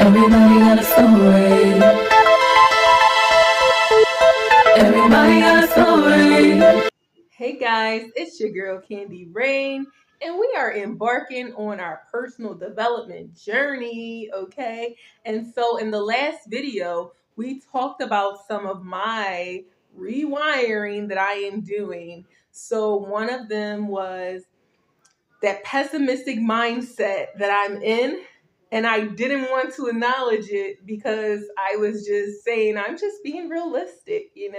Everybody got a story. Everybody got a story. Hey guys, it's your girl Candy Rain, and we are embarking on our personal development journey, okay? And so, in the last video, we talked about some of my rewiring that I am doing. So, one of them was that pessimistic mindset that I'm in. And I didn't want to acknowledge it because I was just saying, I'm just being realistic, and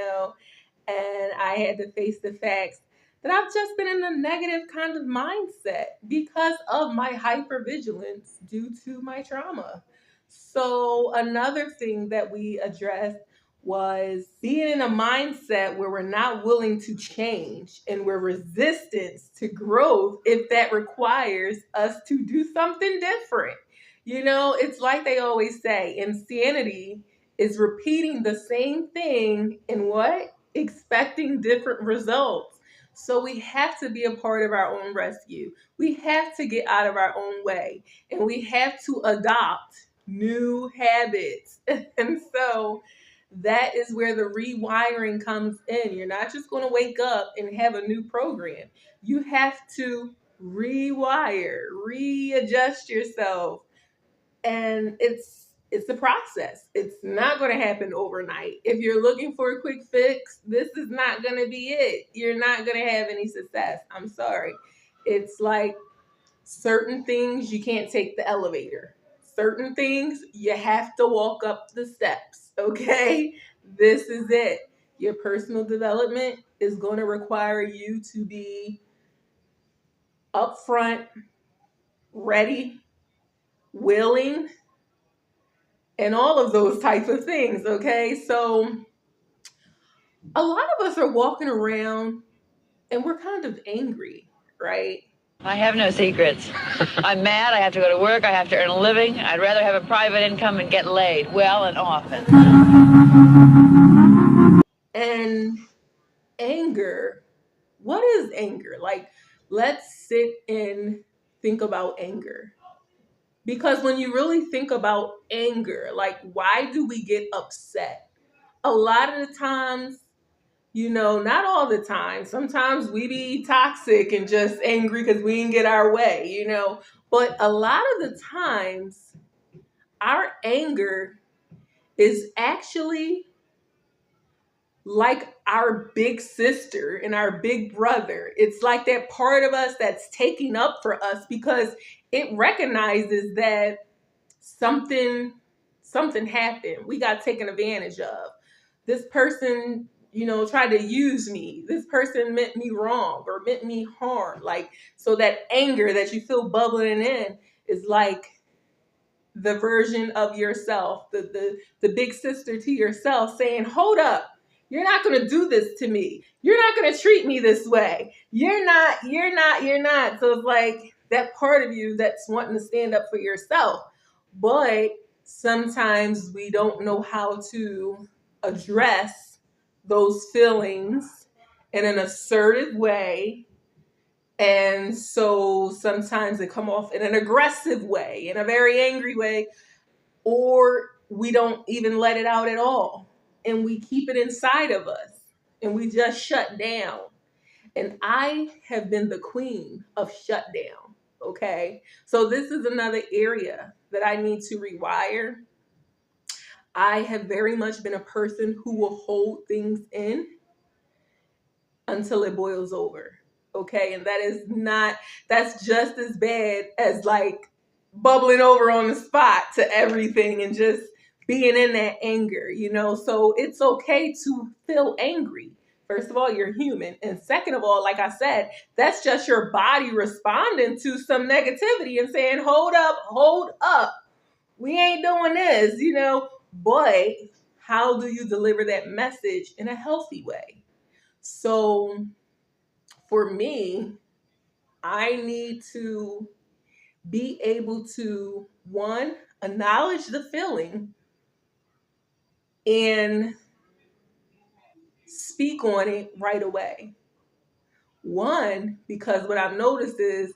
I had to face the facts that I've just been in a negative kind of mindset because of my hypervigilance due to my trauma. So, another thing that we addressed was being in a mindset where we're not willing to change and we're resistant to growth if that requires us to do something different. It's like they always say, insanity is repeating the same thing in what? Expecting different results. So we have to be a part of our own rescue. We have to get out of our own way and we have to adopt new habits. And so that is where the rewiring comes in. You're not just going to wake up and have a new program. You have to rewire, readjust yourself, and it's a process. It's not going to happen overnight. If you're looking for a quick fix, this is not going to be it. You're not going to have any success. I'm sorry. It's like certain things you can't take the elevator. Certain things you have to walk up the steps, okay? This is it. Your personal development is going to require you to be upfront, ready, willing, and all of those types of things, okay? So a lot of us are walking around and we're kind of angry, right? I have no secrets. I'm mad. I have to go to work. I have to earn a living. I'd rather have a private income and get laid well and often. And anger, what is anger? Like, let's sit and think about anger. Because when you really think about anger, like, why do we get upset? A lot of the times, not all the time. Sometimes we be toxic and just angry because we didn't get our way. But a lot of the times, our anger is actually like our big sister and our big brother. It's like that part of us that's taking up for us because it recognizes that something happened. We got taken advantage of. This person, tried to use me. This person meant me wrong or meant me harm. Like, so that anger that you feel bubbling in is like the version of yourself, the big sister to yourself saying, hold up, you're not going to do this to me. You're not going to treat me this way. You're not. So it's like that part of you that's wanting to stand up for yourself. But sometimes we don't know how to address those feelings in an assertive way. And so sometimes they come off in an aggressive way, in a very angry way, or we don't even let it out at all. And we keep it inside of us and we just shut down. And I have been the queen of shutdown. Okay. So this is another area that I need to rewire. I have very much been a person who will hold things in until it boils over. Okay. And that's just as bad as like bubbling over on the spot to everything and just being in that anger. So it's okay to feel angry. First of all, you're human. And second of all, like I said, that's just your body responding to some negativity and saying, hold up. We ain't doing this. But how do you deliver that message in a healthy way? So for me, I need to be able to, one, acknowledge the feeling and speak on it right away. One, because what I've noticed is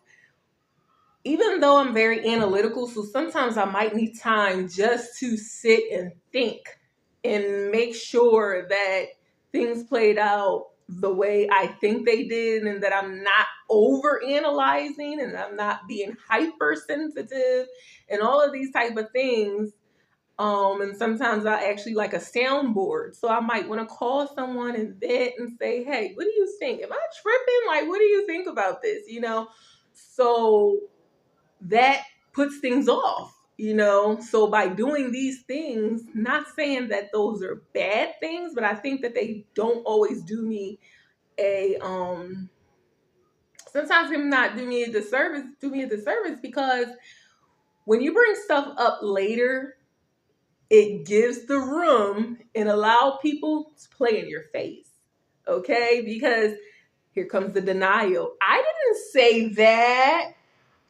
even though I'm very analytical, so sometimes I might need time just to sit and think and make sure that things played out the way I think they did, and that I'm not over analyzing and I'm not being hypersensitive and all of these type of things. And sometimes I actually like a soundboard. So I might want to call someone and vent and say, hey, what do you think? Am I tripping? Like, what do you think about this? So that puts things off. So by doing these things, not saying that those are bad things, but I think that they don't always do me a sometimes them not do me a disservice, because when you bring stuff up later, it gives the room and allow people to play in your face. Okay? Because here comes the denial. I didn't say that.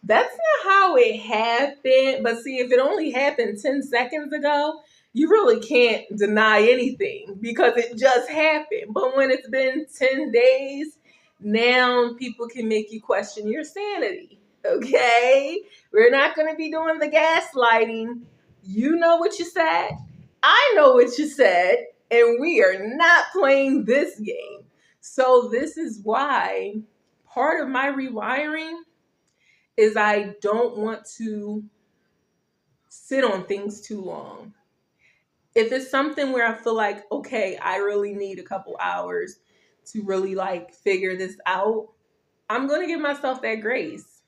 That's not how it happened. But see, if it only happened 10 seconds ago, you really can't deny anything because it just happened. But when it's been 10 days, now people can make you question your sanity. Okay? We're not going to be doing the gaslighting. You know what you said. I know what you said. And we are not playing this game. So this is why part of my rewiring is I don't want to sit on things too long. If it's something where I feel like, okay, I really need a couple hours to really like figure this out, I'm going to give myself that grace.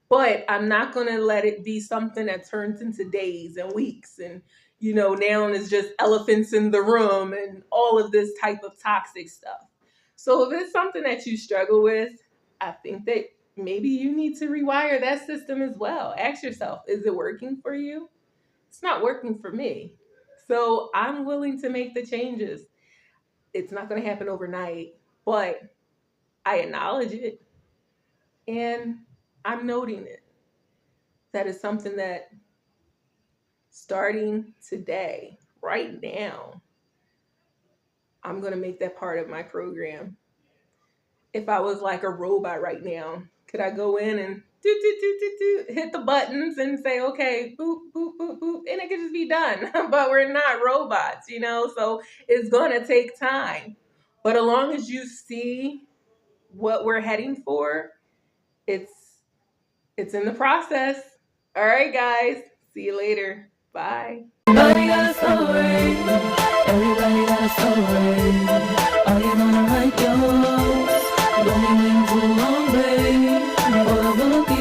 But I'm not going to let it be something that turns into days and weeks and, now it's just elephants in the room and all of this type of toxic stuff. So if it's something that you struggle with, I think that maybe you need to rewire that system as well. Ask yourself, is it working for you? It's not working for me. So I'm willing to make the changes. It's not going to happen overnight, but I acknowledge it and I'm noting it. That is something that starting today, right now, I'm going to make that part of my program. If I was like a robot right now, could I go in and hit the buttons and say, okay, boop, boop, boop, boop, and it could just be done. But we're not robots, so it's going to take time. But as long as you see what we're heading for, it's in the process. All right, guys. See you later. Bye. Everybody got a story. Everybody got a story.